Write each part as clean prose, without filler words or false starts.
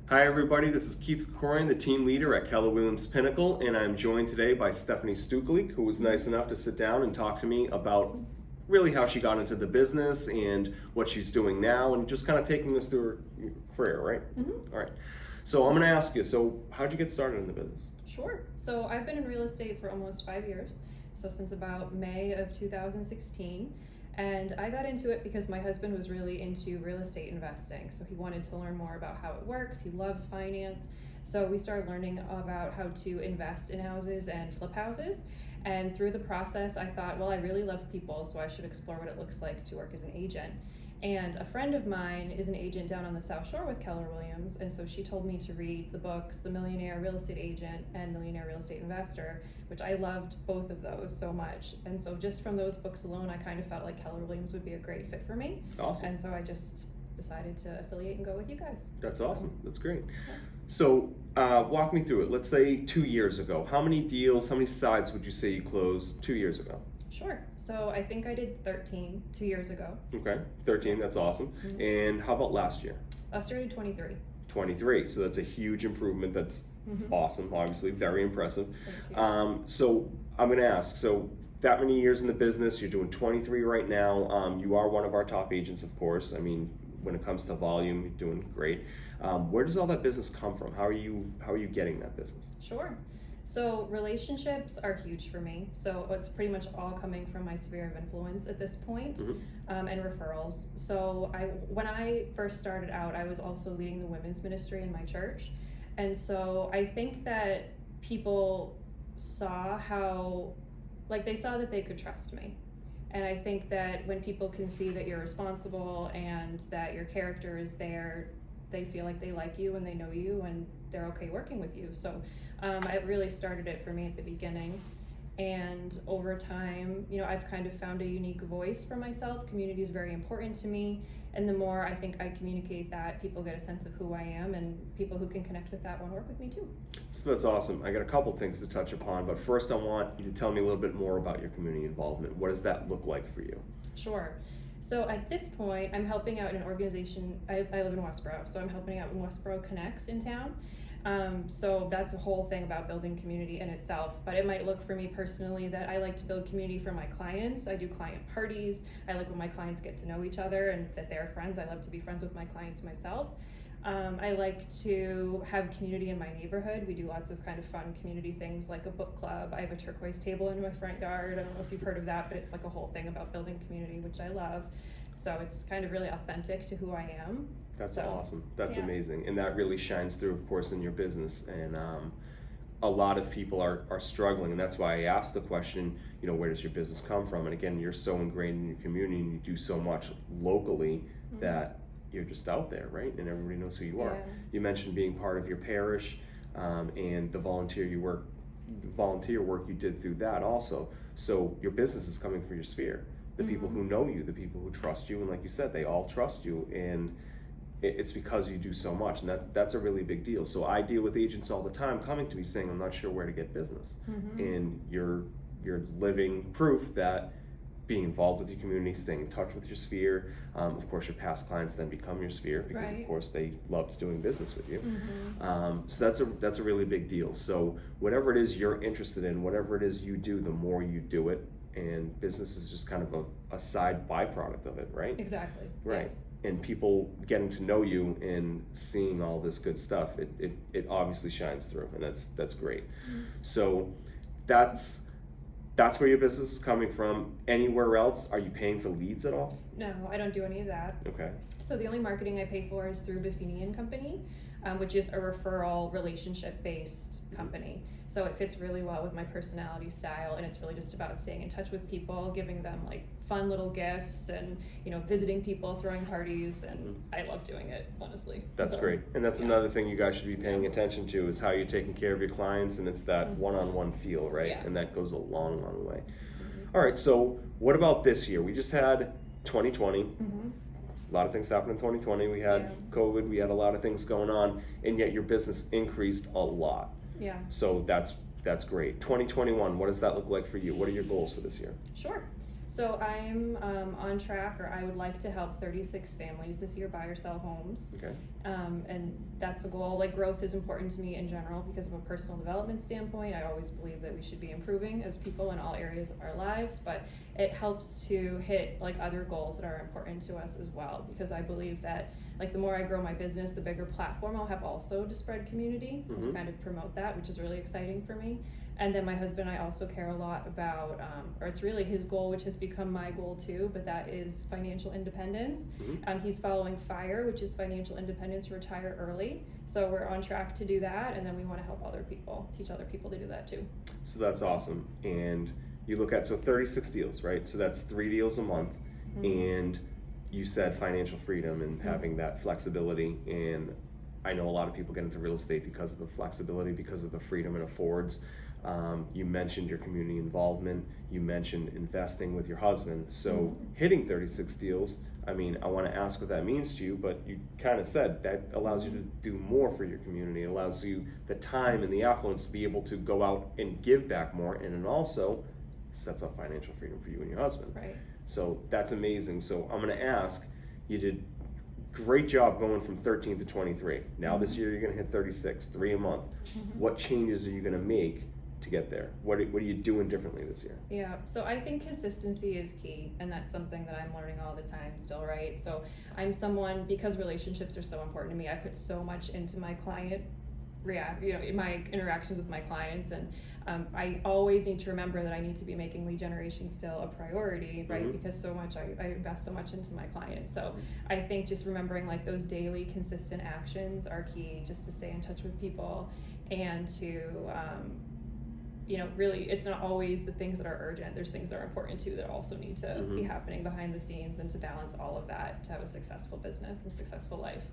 Hi everybody, this is Keith Corian, the team leader at Keller Williams Pinnacle, and I'm joined today by Stephanie Stuchlik, who was nice enough to sit down and talk to me about really how she got into the business and what she's doing now, and just kind of taking us through her career, right? Mm-hmm. All right. So I'm going to ask you, so how'd you get started in the business? Sure. So I've been in real estate for almost 5 years, so since about May of 2016. And I got into it because my husband was really into real estate investing. So he wanted to learn more about how it works. He loves finance. So we started learning about how to invest in houses and flip houses. And through the process, I thought, well, I really love people, so I should explore what it looks like to work as an agent. And a friend of mine is an agent down on the South Shore with Keller Williams, and so she told me to read the books, The Millionaire Real Estate Agent and Millionaire Real Estate Investor, which I loved both of those so much. And so just from those books alone, I kind of felt like Keller Williams would be a great fit for me. Awesome. And so I just decided to affiliate and go with you guys. That's awesome. That's great. Yeah. So walk me through it. Let's say 2 years ago. How many deals, how many sides would you say you closed 2 years ago? Sure. So I think I did 13 2 years ago. Okay, 13, that's awesome. Mm-hmm. And how about last year? I started 23. 23, so that's a huge improvement. That's awesome, obviously, very impressive. Thank you. So I'm going to ask, so that many years in the business, you're doing 23 right now. You are one of our top agents, of course. I mean, when it comes to volume, you're doing great. Where does all that business come from? How are you getting that business? Sure. So relationships are huge for me. So it's pretty much all coming from my sphere of influence at this point, and referrals. So when I first started out, I was also leading the women's ministry in my church. And so I think that people saw they saw that they could trust me. And I think that when people can see that you're responsible and that your character is there, they feel like they like you and they know you and they're okay working with you. So I really started it for me at the beginning. And over time, I've kind of found a unique voice for myself. Community is very important to me. And the more I think I communicate that, people get a sense of who I am, and people who can connect with that want to work with me too. So that's awesome. I got a couple things to touch upon, but first I want you to tell me a little bit more about your community involvement. What does that look like for you? Sure. So at this point, I'm helping out in an organization. I live in Westboro, so I'm helping out in Westboro Connects in town. So that's a whole thing about building community in itself. But it might look for me personally that I like to build community for my clients. I do client parties. I like when my clients get to know each other and that they're friends. I love to be friends with my clients myself. I like to have community in my neighborhood. We do lots of kind of fun community things like a book club. I have a turquoise table in my front yard. I don't know if you've heard of that, but it's like a whole thing about building community, which I love. So it's kind of really authentic to who I am. That's awesome. That's yeah. Amazing. And that really shines through, of course, in your business. And a lot of people are struggling. And that's why I asked the question, where does your business come from? And again, you're so ingrained in your community and you do so much locally that you're just out there, right? And everybody knows who you are. Yeah. You mentioned being part of your parish and the volunteer work you did through that also. So your business is coming from your sphere. The people who know you, the people who trust you, and like you said, they all trust you, and it's because you do so much, and that's a really big deal. So I deal with agents all the time coming to me saying, I'm not sure where to get business. And you're living proof that being involved with your community, staying in touch with your sphere, of course your past clients then become your sphere because of course they loved doing business with you. So that's a really big deal. So whatever it is you're interested in, whatever it is you do, the more you do it, and business is just kind of a side byproduct of it, right? Exactly. Right. Yes. And people getting to know you and seeing all this good stuff, it obviously shines through, and that's great. So that's where your business is coming from. Anywhere else, are you paying for leads at all? No, I don't do any of that. Okay. So the only marketing I pay for is through Buffini and Company, which is a referral relationship-based company. So it fits really well with my personality style, and it's really just about staying in touch with people, giving them like fun little gifts, and visiting people, throwing parties, and I love doing it, honestly. That's great. And that's another thing you guys should be paying attention to is how you're taking care of your clients, and it's that one-on-one feel, right? Yeah. And that goes a long, long way. All right, so what about this year? We just had 2020. A lot of things happened in 2020. We had COVID, we had a lot of things going on, and yet your business increased a lot. Yeah. So that's great. 2021, what does that look like for you? What are your goals for this year? Sure. So I'm on track, or I would like to help 36 families this year buy or sell homes. Okay. And that's a goal. Like, growth is important to me in general because of a personal development standpoint. I always believe that we should be improving as people in all areas of our lives, but it helps to hit like other goals that are important to us as well, because I believe that like the more I grow my business, the bigger platform I'll have also to spread community and to kind of promote that, which is really exciting for me. And then my husband and I also care a lot about, or it's really his goal, which has become my goal too, but that is financial independence. He's following FIRE, which is financial independence, retire early. So we're on track to do that, and then we want to help other people, teach other people to do that too. So that's awesome. And you look at, so 36 deals, right? So that's 3 deals a month. And you said financial freedom and having that flexibility. And I know a lot of people get into real estate because of the flexibility, because of the freedom it affords. You mentioned your community involvement. You mentioned investing with your husband. So hitting 36 deals, I mean, I want to ask what that means to you, but you kind of said that allows you to do more for your community. It allows you the time and the affluence to be able to go out and give back more, and it also sets up financial freedom for you and your husband. Right. So that's amazing. So I'm going to ask, you did great job going from 13 to 23. Now this year you're going to hit 36, 3 a month. What changes are you going to make to get there? What are you doing differently this year? Yeah, so I think consistency is key, and that's something that I'm learning all the time still, right? So I'm someone, because relationships are so important to me, I put so much into my client in my interactions with my clients, and I always need to remember that I need to be making lead generation still a priority, right? Because so much I invest so much into my clients. So I think just remembering like those daily consistent actions are key, just to stay in touch with people and to really, it's not always the things that are urgent. There's things that are important too that also need to be happening behind the scenes, and to balance all of that to have a successful business and successful life.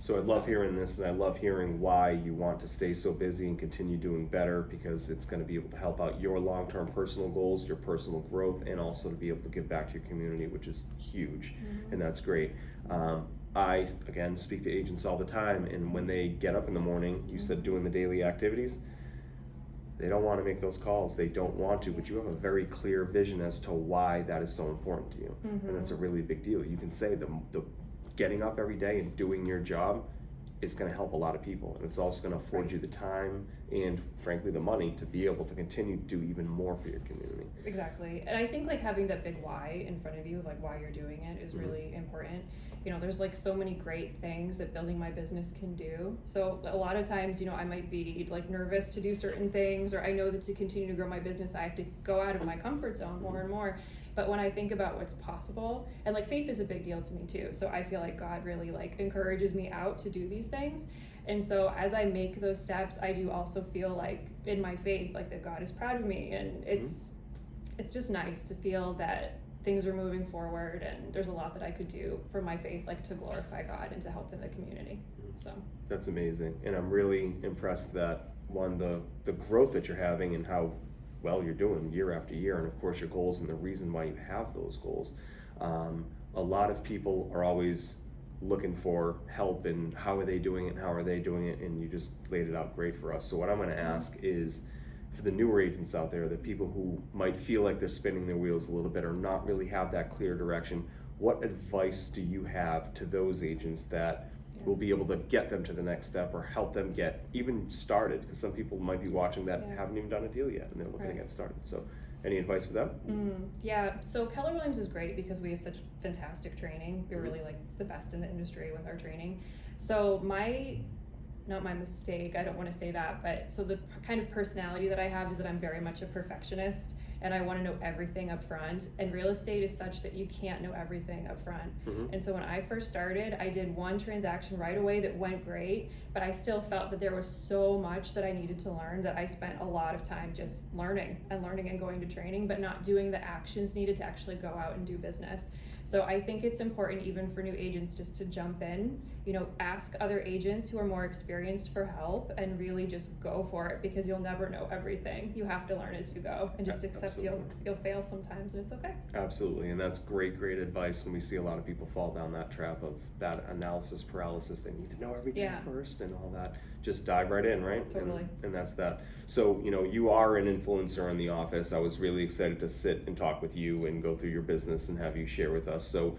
So I love hearing this, and I love hearing why you want to stay so busy and continue doing better, because it's going to be able to help out your long-term personal goals, your personal growth, and also to be able to give back to your community, which is huge, and that's great. I, again, speak to agents all the time, and when they get up in the morning, you said doing the daily activities, they don't want to make those calls. They don't want to, but you have a very clear vision as to why that is so important to you, and that's a really big deal. You can say the getting up every day and doing your job is going to help a lot of people, and it's also going to afford you the time and frankly the money to be able to continue to do even more for your community. Exactly. And I think like having that big why in front of you, like why you're doing it, is really important. There's like so many great things that building my business can do. So a lot of times, I might be like nervous to do certain things, or I know that to continue to grow my business, I have to go out of my comfort zone more and more. But when I think about what's possible, and like faith is a big deal to me too. So I feel like God really like encourages me out to do these things. And so as I make those steps, I do also feel like in my faith, like that God is proud of me. And it's just nice to feel that things are moving forward, and there's a lot that I could do for my faith, like to glorify God and to help in the community. So that's amazing. And I'm really impressed that the growth that you're having and how well you're doing year after year, and of course your goals and the reason why you have those goals. A lot of people are always looking for help and how are they doing it and how are they doing it, and you just laid it out great for us. So what I'm going to ask is, for the newer agents out there, the people who might feel like they're spinning their wheels a little bit or not really have that clear direction, what advice do you have to those agents that will be able to get them to the next step or help them get even started? Because some people might be watching that haven't even done a deal yet and they're looking to get started. So any advice for them? Yeah, so Keller Williams is great because we have such fantastic training. We're really like the best in the industry with our training. So not my mistake, I don't want to say that, but so the kind of personality that I have is that I'm very much a perfectionist, and I want to know everything up front, and real estate is such that you can't know everything up front. And so when I first started, I did one transaction right away that went great, but I still felt that there was so much that I needed to learn that I spent a lot of time just learning and going to training, but not doing the actions needed to actually go out and do business. So I think it's important even for new agents just to jump in. ask other agents who are more experienced for help, and really just go for it, because you'll never know everything. You have to learn as you go, and just accept you'll fail sometimes, and it's okay. Absolutely, and that's great advice. And we see a lot of people fall down that trap of that analysis paralysis. They need to know everything first and all that. Just dive right in, right? Totally. And that's that. So, you are an influencer in the office. I was really excited to sit and talk with you and go through your business and have you share with us. So,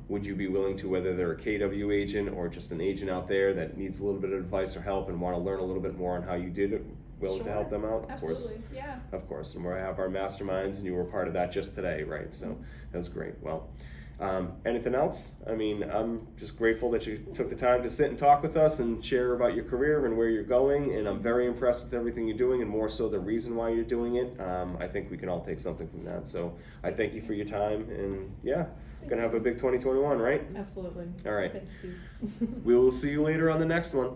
would you be willing to, whether they're a KW agent or just an agent out there that needs a little bit of advice or help and want to learn a little bit more on how you did it, willing to help them out? Absolutely. Yeah. Of course. And we have our masterminds, and you were part of that just today, right? So that was great. Well, anything else? I mean, I'm just grateful that you took the time to sit and talk with us and share about your career and where you're going. And I'm very impressed with everything you're doing, and more so the reason why you're doing it. I think we can all take something from that. So I thank you for your time, and gonna have a big 2021, right? Absolutely. All right. Thank you. We will see you later on the next one.